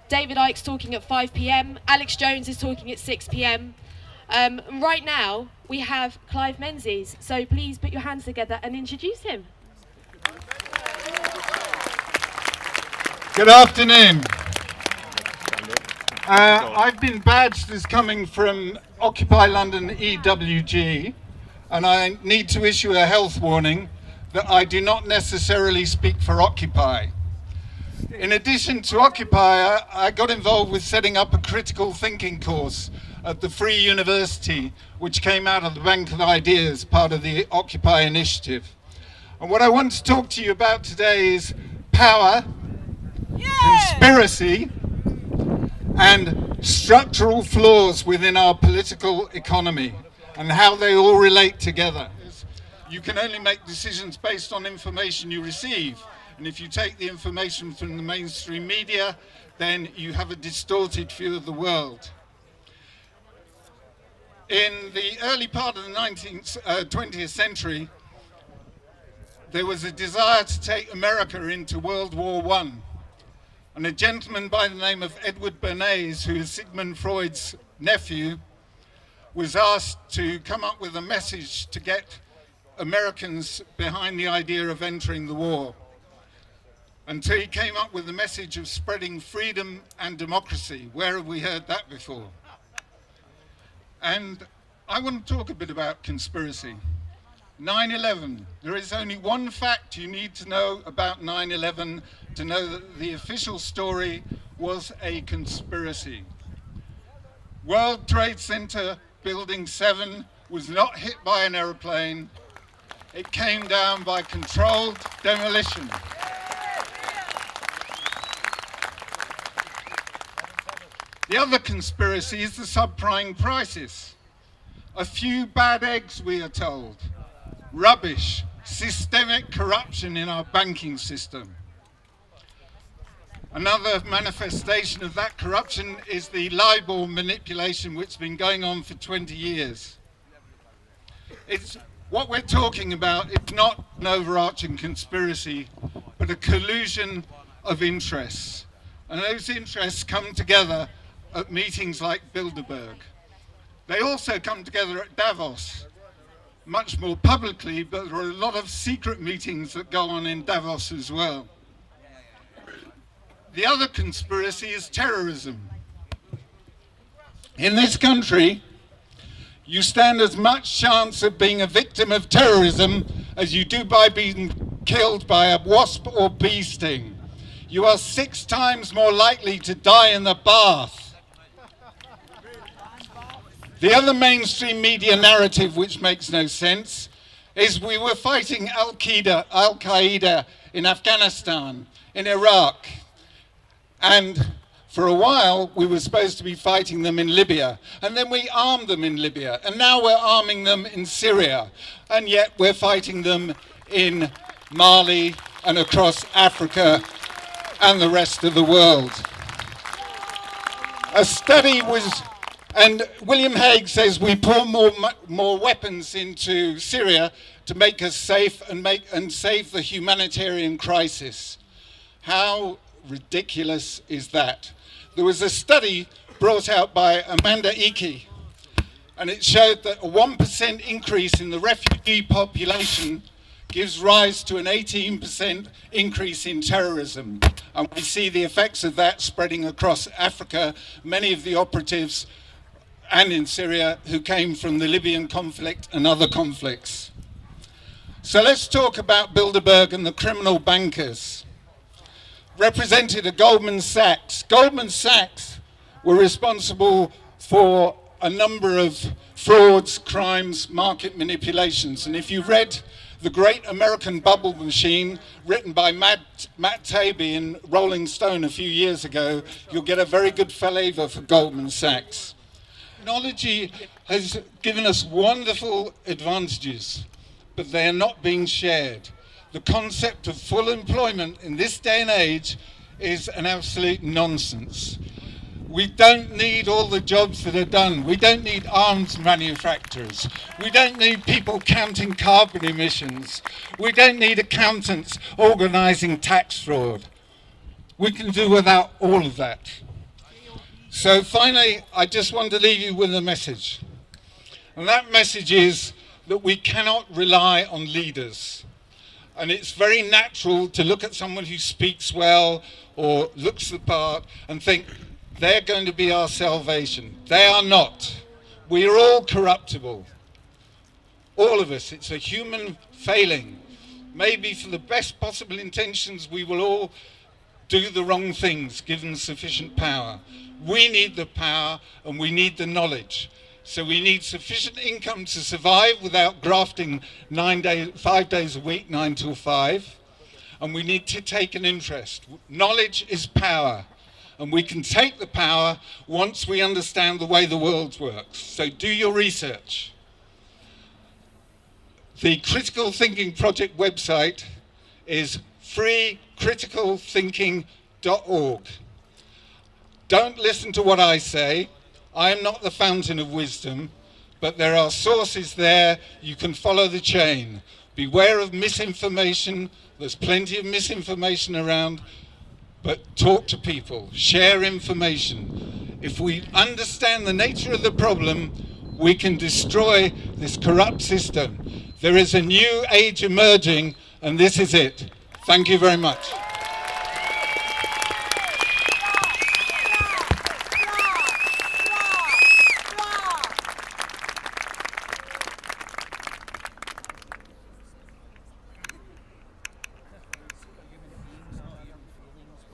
David Icke's talking at 5 p.m. Alex Jones is talking at 6 p.m. Right now, we have Clive Menzies. So please put your hands together and introduce him. Good afternoon. I've been badged as coming from Occupy London EWG, and I need to issue a health warning that I do not necessarily speak for Occupy. In addition to Occupy, I got involved with setting up a critical thinking course at the Free University, which came out of the Bank of Ideas, part of the Occupy initiative. And what I want to talk to you about today is power, conspiracy, and structural flaws within our political economy and how they all relate together. You can only make decisions based on information you receive, and if you take the information from the mainstream media, then you have a distorted view of the world. In the early part of the 20th century, there was a desire to take America into World War I. And a gentleman by the name of Edward Bernays, who is Sigmund Freud's nephew, was asked to come up with a message to get Americans behind the idea of entering the war. Until he came up with the message of spreading freedom and democracy. Where have we heard that before? And I want to talk a bit about conspiracy. 9/11. There is only one fact you need to know about 9/11 to know that the official story was a conspiracy. World Trade Center Building 7 was not hit by an airplane. It came down by controlled demolition. The other conspiracy is the subprime crisis. A few bad eggs, we are told. Rubbish, systemic corruption in our banking system. Another manifestation of that corruption is the LIBOR manipulation, which has been going on for 20 years. What we're talking about is not an overarching conspiracy, but a collusion of interests. And those interests come together at meetings like Bilderberg. They also come together at Davos, much more publicly, but there are a lot of secret meetings that go on in Davos as well. The other conspiracy is terrorism. In this country, you stand as much chance of being a victim of terrorism as you do by being killed by a wasp or bee sting. You are 6 times more likely to die in the bath. The other mainstream media narrative, which makes no sense, is we were fighting Al-Qaeda in Afghanistan, in Iraq, and for a while we were supposed to be fighting them in Libya, and then we armed them in Libya, and now we're arming them in Syria, and yet we're fighting them in Mali and across Africa and the rest of the world. A study was, and William Hague says we pour more weapons into Syria to make us safe and save the humanitarian crisis. How ridiculous is that? There was a study brought out by Amanda Ike, and it showed that a 1% increase in the refugee population gives rise to an 18% increase in terrorism. And we see the effects of that spreading across Africa. Many of the operatives and in Syria who came from the Libyan conflict and other conflicts. So let's talk about Bilderberg and the criminal bankers. Represented at Goldman Sachs. Goldman Sachs were responsible for a number of frauds, crimes, market manipulations. And if you read The Great American Bubble Machine, written by Matt Taibbi in Rolling Stone a few years ago, you'll get a very good flavour for Goldman Sachs. Technology has given us wonderful advantages, but they are not being shared. The concept of full employment in this day and age is an absolute nonsense. We don't need all the jobs that are done. We don't need arms manufacturers. We don't need people counting carbon emissions. We don't need accountants organising tax fraud. We can do without all of that. So finally, I just want to leave you with a message. And that message is that we cannot rely on leaders. And it's very natural to look at someone who speaks well or looks the part and think they're going to be our salvation. They are not. We are all corruptible. All of us. It's a human failing. Maybe for the best possible intentions, we will all do the wrong things given sufficient power. We need the power and we need the knowledge. So we need sufficient income to survive without grafting 5 days a week, 9 till 5. And we need to take an interest. Knowledge is power. And we can take the power once we understand the way the world works. So do your research. The Critical Thinking Project website is FreeCriticalThinking.org. Don't listen to what I say. I am not the fountain of wisdom, but there are sources there. You can follow the chain. Beware of misinformation. There's plenty of misinformation around, but talk to people, share information. If we understand the nature of the problem, we can destroy this corrupt system. There is a new age emerging, and this is it. Thank you very much.